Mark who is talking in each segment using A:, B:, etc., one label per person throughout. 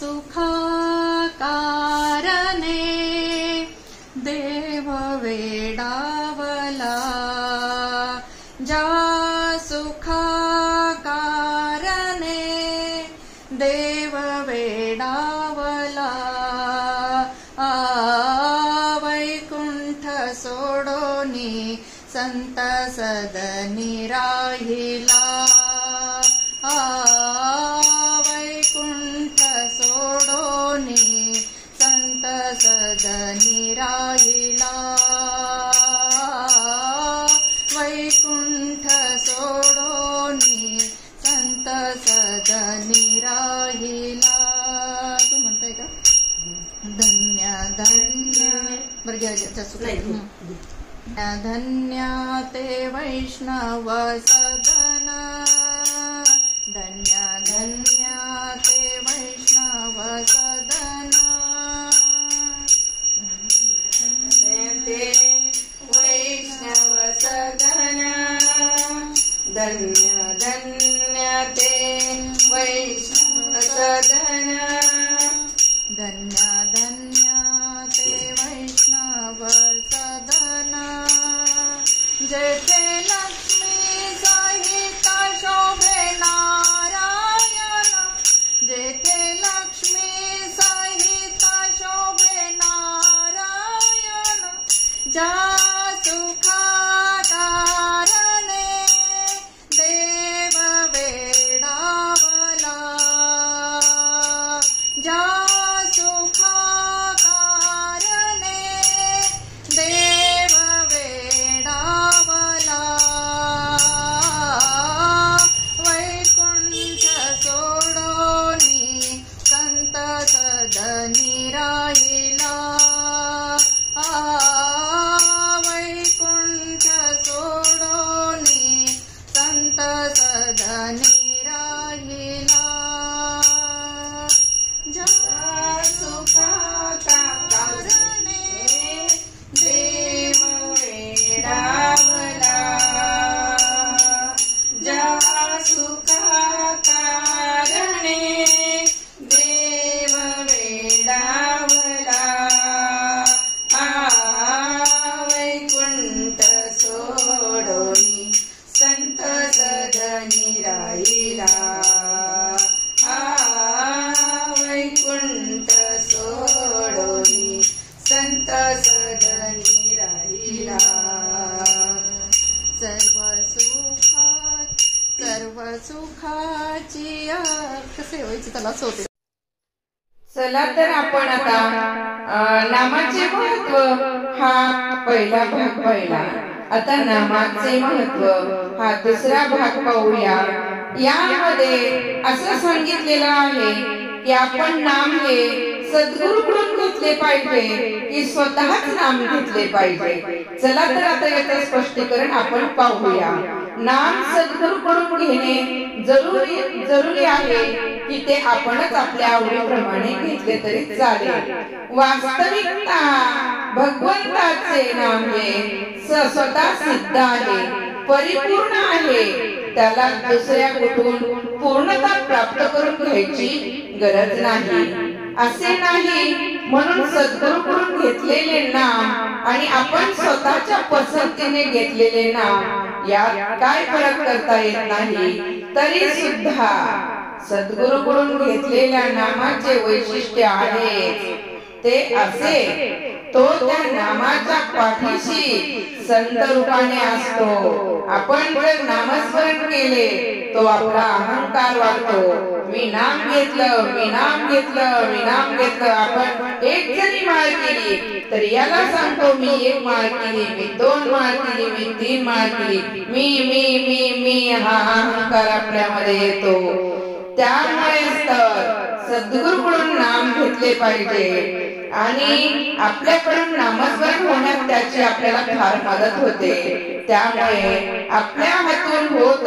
A: सुखाकारणे देव वेडावला, ज्या सुखाकारणे देव वेडावला, वैकुंठ सोडोनी संत सदनी राहिला, वैकुंठ सोडोनी संत सदनी राहिला, वैकुंठ सोडोनी संत सदनी राहिला. तू म्हणताय का? धन्य धन्य बरं घ्या धन्य ते वैष्णव सदन, धन्य धन्य ते वैष्णव सदन,
B: ते वैष्णव सदन, धन्य धन्य ते वैष्णव सदन,
A: धन्य धन्य ते वैष्णव सदन, जेथे लक्ष्मी सहित शोभे नारायण, जेथे लक्ष्मी सहित शोभे नारायण, ज्या सुखाकारणे देव वेडावला, ज्या सुखाकारणे देव वेडावला, वैकुंठ सोडोनी संत सदनी राहिला, वैकुंठ सोडोनी संत सदनी राहिला, ज्या सुखाकारणे
B: देव वेडावला, ज्या सुखाकारणे देव वेडावला, वैकुंठ सोडोनी संत सदनी राहिला, वैकुंठ सोडोनी संत सदनी राहिला.
A: सर्व सुखाची कसे व्हायचे त्याला सोपे.
B: चला तर आपण आता नामाचे महत्व हा पहिला भाग पाहिला. आता नामाचे महत्व हा दुसरा भाग पाहूया. यामध्ये असं सांगितलेलं आहे की आपण नाम हे सद्गुरूकडून घेतले पाहिजे की स्वतःच नाम घेतले पाहिजे. चला तर आता याचं स्पष्टीकरण आपण पाहूया. नाम सद्गुरूकडून घेणे जरुरी आहे की ते आपणच आपल्या आवडीप्रमाणे घेतले तरी चालेल. वास्तविकता भगवंताचे नाम हे स्वतः सिद्ध आहे, परिपूर्ण आहे. त्याला दुसऱ्या कुठून पूर्णता प्राप्त करून घ्यायची गरज नाही. असे नाही म्हणून सद्गुरूकडून घेतलेले नाम आणि आपण स्वतःच्या पसंतीने घेतलेले नाम यात काय फरक करता येत नाही. तरी सुद्धा सद्गुरूकडून घेतलेल्या नामाचे वैशिष्ट्य आहे ते असे, तो त्या नामाच्या पाठीशी संत रूपाने असतो. आपण जर नामस्मरण केले तो आपला अहंकार वाढतो. मी नाम घेतलं, मी नाम घेतलं, मी नाम घेतलं. आपण एक जरी माळ केली तर याला सांगतो मी एक माळ केली, मी दोन माळ केली, मी तीन माळ केली. मी मी मी मी हा अहंकार आपल्यामध्ये येतो. त्यामुळे सद्गुरूकडून नाम घेतले पाहिजे आणि आपल्याकडून नामस्मरण होण्यात त्याची आपल्याला फार मदत होते. त्यामुळे आपल्या हातून होत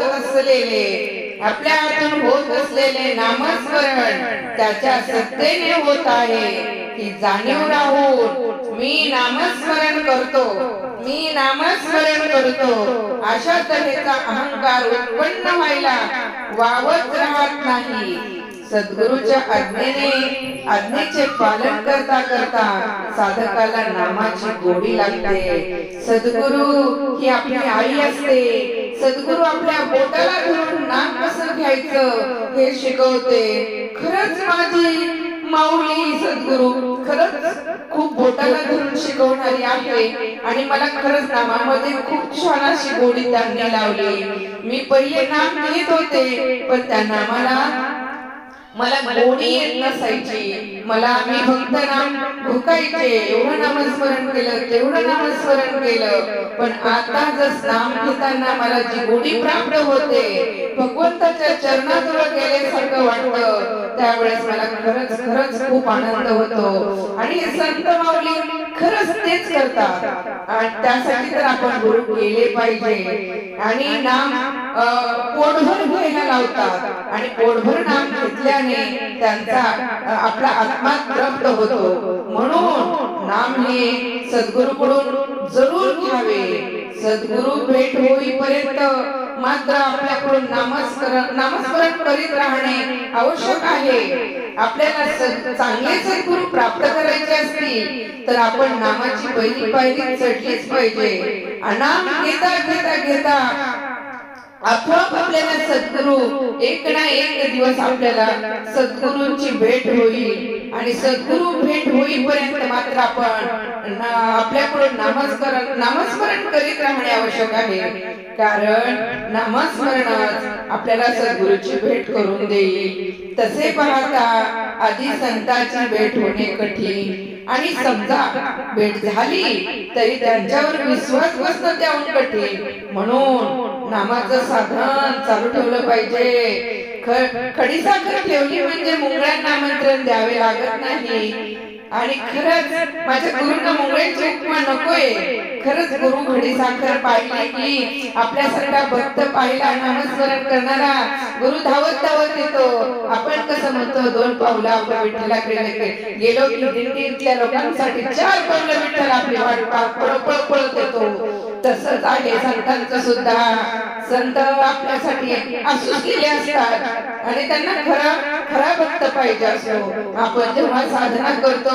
B: असलेले नामस्मरण त्याच्या सत्तेने होत आहे ही जाणीव राहून मी नामस्मरण करतो अशा तऱ्हेचा अहंकार उत्पन्न व्हायला वावत राहत नाही. सद्गुरूच्या आज्ञेचे पालन करता करता साधकाला नामाची गोडी लागते. सद्गुरू ही आपली आई असते. सद्गुरू आपल्या बोटाला धरून नाम कसं घ्यायचं हे शिकवते. खरंच माझी माऊली सद्गुरू खरंच खूप बोटाला धरून शिकवणारी आहे आणि मला खरंच नामामध्ये खूप छान अशी गोडी त्यांनी लावली. मी पहिले नाम घेत होते पण त्या नामाला मला गोडी येत नसायची. मला मी फक्त नाम भुकायचे. एवढं नामस्मरण केलं तेवढं नामस्मरण केलं पण आता जस नाम घेताना मला जी गोडी प्राप्त होते भगवंताच्या चरणाजवळ गेल्यासारखं वाटतं त्यावेळेस मला खरंच खूप आनंद होतो. आणि हे संत माऊली खरंच तेच करतात आणि त्यासाठी तर आपण गुरु केले पाहिजे. आणि नाम पोटभर घ्यायला लावतात आणि पोटभर नाम घेतल्याने त्यांचा आपला आत्मा तृप्त होतो. म्हणून नाम हे सद्गुरूकडून जरूर घ्यावे. सद्गुरू भेट होईपर्यंत मात्र आपल्याकडून नामस्मरण करीत राहणे आवश्यक आहे. आपल्याला चांगले सद्गुरू प्राप्त करायचे असतील तर आपण नामाची पहिली पायरी चढलीच पाहिजे. नाम घेता घेता घेता आपोआप आपल्याला सद्गुरू एक ना एक दिवस आपल्याला सद्गुरूंची भेट होईल आणि सद्गुरू भेट होईपर्यंत मात्र आपण आपल्याकडून नामस्मरण करीत राहणे आवश्यक आहे. कारण नामस्मरणच आपल्याला सद्गुरूची भेट करून देईल. तसे पाहता आधी संतांची भेट होणे कठीण आणि समजा भेट झाली तरी त्यांच्यावर विश्वास बसणं त्याहून कठीण. म्हणून नामाचं साधन चालू ठेवलं पाहिजे. खडीसाखर ठेवली म्हणजे मुंगळ्यांना आमंत्रण द्यावे लागत नाही. आणि खरंच माझ्या गुरुंना मुंगळ्यांची उपमा नकोय. खरंच गुरु खडीसाखर पाहिली की आपल्यासारखा भक्त पाहिला नामस्मरण करणारा गुरु धावत धावत येतो. आपण कसं म्हणतो दोन पावलं आपल्या विठ्ठलाकडे गेलो की दिंडीतल्या लोकांसाठी 4 पावलं विठ्ठल आपली वाट पळत येतो. तसंच आहे संतांचं सुद्धा. संत आपल्यासाठी आसुसलेले असतात आणि त्यांना खरा भक्त पाहिजे असतो. आपण जेव्हा साधना करतो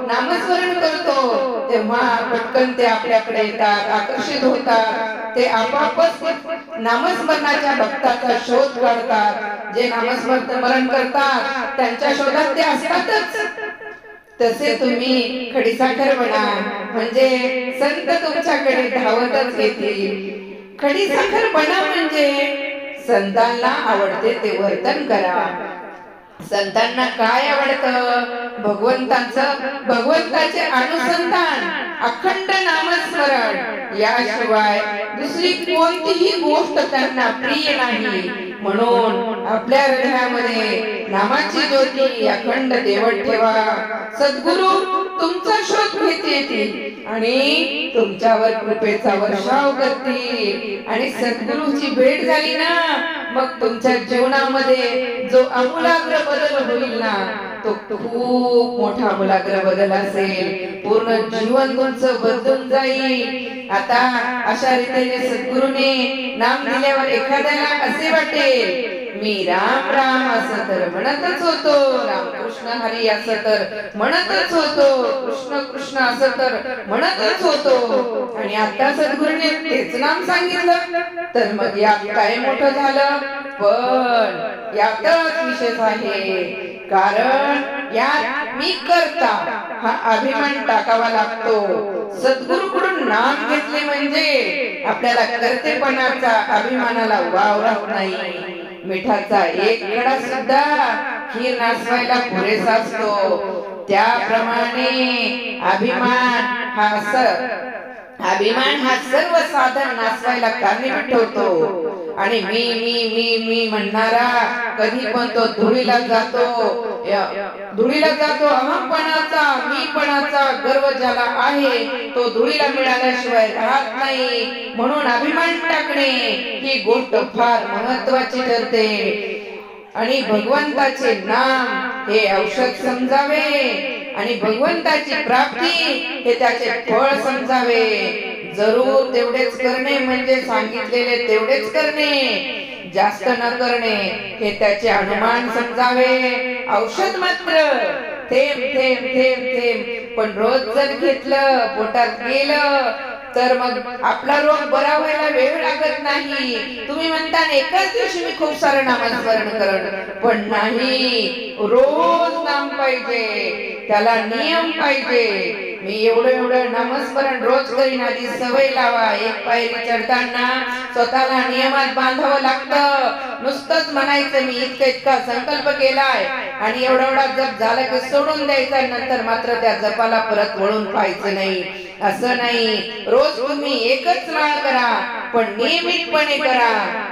B: नामस्मरण करतो तेव्हा पटकन ते आपल्याकडे येतात, आकर्षित होतात. ते आपापच नामस्मरणाच्या भक्ताचा शोध काढतात. जे नामस्मरण करतात त्यांच्या शोधात ते असतातच. तसे तुम्ही खडीसाखर बना म्हणजे संत तुमच्याकडे धावतच येतील. खडीसाखर बना म्हणजे संतांना आवडते ते वर्तन करा. संतांना काय आवडतं? भगवंताचे अनुसंधान, अखंड नामस्मरण याशिवाय दुसरी कोणतीही गोष्ट त्यांना प्रिय नाही. म्हणून आपल्या हृदयामध्ये नामाची ज्योती अखंड देवत ठेवा. सद्गुरू तुमचा शोध घेत येतील आणि तुमच्यावर कृपेचा वर्षाव करतील. आणि सद्गुरूची भेट झाली ना मग तुमच्या जीवनामध्ये जो आमूलाग्र बदल होईल ना तो खूप मोठा आमूलाग्र बदल असेल. पूर्ण जीवन तुमचं बदलून जाईल. आता अशा रीतीने सद्गुरूने नाम दिल्यावर एखाद्याला असे वाटेल मी राम राम असं तर म्हणतच होतो, रामकृष्ण हरी असं तर म्हणतच होतो, कृष्ण कृष्ण असं तर म्हणतच होतो आणि आता सद्गुरूने तेच नाम सांगितलं तर मग यात काय मोठं झालं. पण यातच विशेष आहे. कारण यात मी करता हा अभिमान टाकावा लागतो. सद्गुरूकडून नाम घेतले म्हणजे आपल्याला कर्तेपणाचा अभिमानाला वाव राहत नाही. मिठाचा एक कडा सुद्धा खीर नासवायला पुरेसा असतो. त्याप्रमाणे अभिमान हा सर्व साधन नासवायला कारणीभूत ठरतो. आणि मी म्हणणारा कधी पण तो धुळीला जातो. अहंपणाचा मीपणाचा गर्व ज्याला आहे तो धुळीला मिळाल्याशिवाय राहत नाही. म्हणून अभिमान टाकणे ही गोष्ट फार महत्वाची ठरते. आणि भगवंताचे नाम हे औषध समजावे आणि भगवंताची प्राप्ती हे त्याचे फळ समजावे. जरूर तेवढेच करणे म्हणजे सांगितलेले तेवढेच करणे. जास्त न करणे हे त्याचे अनुमान समजावे. औषध मात्र थेंब थेंब थेंब थेंब, पण रोज जर घेतलं पोटात गेलं तर मग आपला रोग बरा व्हायला वेळ लागत नाही. तुम्ही म्हणता एकाच दिवशी मी खूप सारं नामस्मरण करण, पण नाही, रोज नाम पाहिजे, त्याला नियम पाहिजे. मी एवढं नामस्मरण रोज करीन, आधी सवय लावा. एक पायरी चढताना स्वतःला नियमात बांधावं लागतं. नुसतंच म्हणायचं मी इतका संकल्प केलाय आणि एवढा जप झाला की सोडून द्यायचा, नंतर मात्र त्या जपाला परत वळून पाहायचं नाही. असं नाही, रोज तुम्ही एकच माळ करा, पण नियमितपणे करा.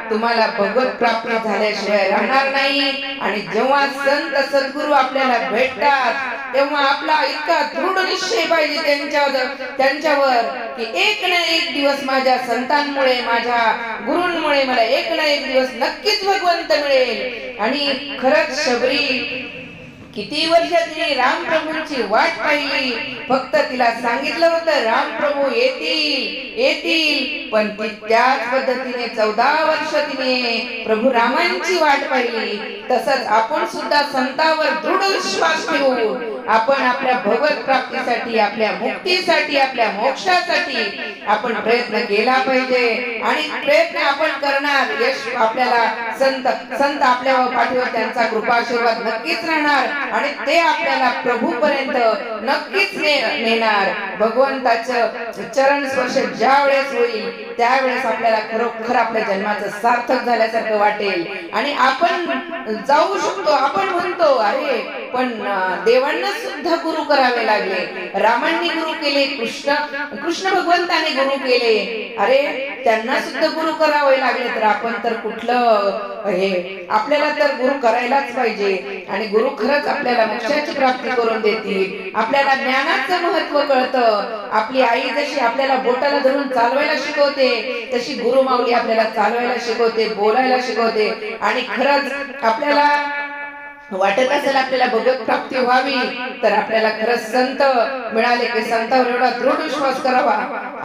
B: तुम्हाला भगवत प्राप्ती झाल्याशिवाय राहणार नाही. आणि जेव्हा संत सद्गुरू आपल्याला भेटतात तेव्हा आपला इतका दृढ निश्चय पाहिजे त्यांच्यावर की एक ना एक दिवस माझ्या संतांमुळे, माझ्या गुरूंमुळे मला एक ना एक दिवस नक्कीच भगवंत मिळेल. आणि खरंच शबरी किती वर्ष तिने रामप्रभूंची वाट पाहिली. फक्त तिला सांगितलं होतं रामप्रभू येतील, पण ती त्याच पद्धतीने 14 वर्ष तिने प्रभू रामांची वाट पाहिली. तसंच आपण सुद्धा संतांवर दृढ विश्वास ठेवू. आपण आपल्या भगवत प्राप्तीसाठी, आपल्या मुक्तीसाठी, आपल्या मोक्षासाठी आपण प्रयत्न केला पाहिजे. आणि प्रयत्न आपण करणार, यश आपल्याला संत आपल्या पाठीवर त्यांचा कृपाशीर्वाद नक्कीच राहणार आणि ते आपल्याला प्रभूपर्यंत नक्कीच नेणार. भगवंताचं चरण स्पर्श ज्या वेळेस होईल त्यावेळेस आपल्याला खरोखर आपल्या जन्माचं सार्थक झाल्यासारखं वाटेल आणि आपण जाऊ शकतो. आपण म्हणतो अरे पण देवांना सुद्धा गुरु करावे लागले, रामांनी गुरु केले, कृष्ण भगवंताने गुरु केले, अरे त्यांना सुद्धा गुरु करावे लागले, तर आपण तर कुठलं हे, आपल्याला तर गुरु करायलाच पाहिजे. आणि गुरु खरंच आपल्याला मोक्षाची प्राप्ती करून देतील. आपल्याला ज्ञानाचं महत्व कळतं. आपली आई जशी आपल्याला बोटाला धरून चालवायला शिकवते तशी गुरु माऊली आपल्याला चालवायला शिकवते, बोलायला शिकवते. आणि खरंच आपल्याला वाटत असेल आपल्याला भगवत प्राप्ती व्हावी तर आपल्याला खरंच संत मिळाले की संतावर एवढा दृढ विश्वास करावा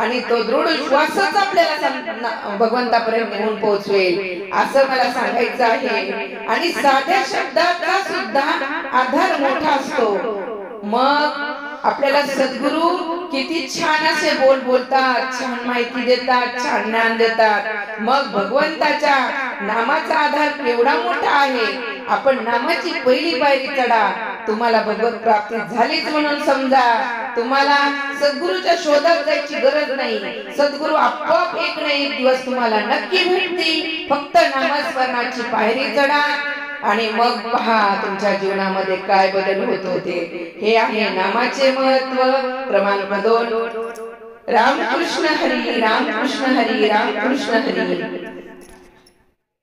B: आणि तो दृढ विश्वासच आपल्याला भगवंतापर्यंत नेऊन पोहोचवेल असं मला सांगायचं आहे. आणि साध्या शब्दाचा सुद्धा आधार मोठा असतो. मग आपल्याला सद्गुरू किती छान असे बोलतात, छान माहिती देतात, छान ज्ञान देतात. मग भगवंताच्या नामाचा आधार केवढा मोठा आहे. आपण नामाची पहिली पायरी चढा. तुम्हाला भगवत प्राप्ती झालीच म्हणून समजा. तुम्हाला सद्गुरूच्या शोधात जायची गरज नाही. सद्गुरू आपोआप एक ना एक दिवस तुम्हाला नक्की भेटतील. फक्त नामस्मरणाची पायरी चढा आणि मग पहा तुमच्या जीवनामध्ये काय बदल होत होते. हे आहे नामाचे महत्व. क्रमांक 2, रामकृष्ण हरी, रामकृष्ण हरी, रामकृष्ण हरी.